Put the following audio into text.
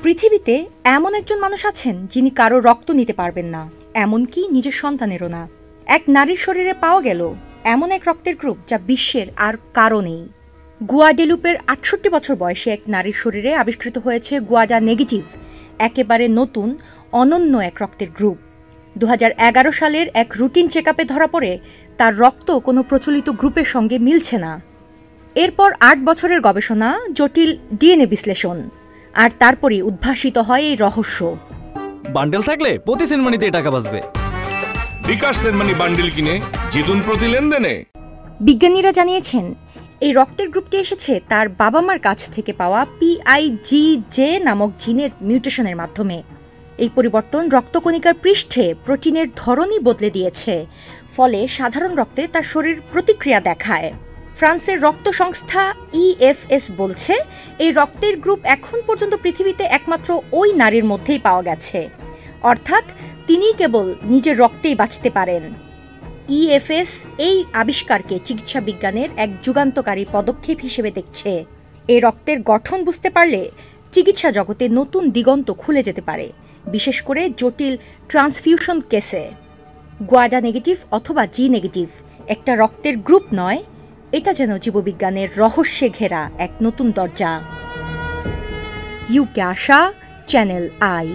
পৃথিবীতে এমন একজন মানুষ আছেন যিনি কারো রক্ত নিতে পারবেন না, এমনকি নিজের সন্তানেরও না। এক নারীর শরীরে পাওয়া গেল এমন এক রক্তের গ্রুপ যা বিশ্বের আর কারো নেই। গুয়াডেলুপের ৬৮ বছর বয়সে এক নারীর শরীরে আবিষ্কৃত হয়েছে গুয়াডা নেগেটিভ, একেবারে নতুন অনন্য এক রক্তের গ্রুপ। ২০১১ সালের এক রুটিন চেকআপে ধরা পড়ে তার রক্ত কোনো প্রচলিত গ্রুপের সঙ্গে মিলছে না। এরপর ৮ বছরের গবেষণা, জটিল ডিএনএ বিশ্লেষণ, আর তারপরই উদ্ভাসিত হয় এই রহস্য। বান্ডেল থাকলে প্রতি সেনমানিতে টাকা বাঁচবে। বিকাশ সেনমানি বান্ডেল কিনে জিতুন প্রতি লেনদেনে। বিজ্ঞানীরা জানিয়েছেন এই রক্তের গ্রুপটি এসেছে তার বাবা মার কাছ থেকে পাওয়া PIGJ নামক জিনের মিউটেশনের মাধ্যমে। এই পরিবর্তন রক্তকণিকার পৃষ্ঠে প্রোটিনের ধরনই বদলে দিয়েছে, ফলে সাধারণ রক্তে তার শরীর প্রতিক্রিয়া দেখায়। ফ্রান্সের রক্ত সংস্থা EFS বলছে এই রক্তের গ্রুপ এখন পর্যন্ত পৃথিবীতে একমাত্র ওই নারীর মধ্যেই পাওয়া গেছে, অর্থাৎ তিনিই কেবল নিজের রক্তেই বাঁচতে পারেন। EFS এই আবিষ্কারকে চিকিৎসা বিজ্ঞানের এক যুগান্তকারী পদক্ষেপ হিসেবে দেখছে। এই রক্তের গঠন বুঝতে পারলে চিকিৎসা জগতে নতুন দিগন্ত খুলে যেতে পারে, বিশেষ করে জটিল ট্রান্সফিউশন কেসে। গুয়াডা নেগেটিভ অথবা জি নেগেটিভ একটা রক্তের গ্রুপ নয়, এটা যেন জীববিজ্ঞানের রহস্যে ঘেরা এক নতুন দরজা। UK Asha, channel I.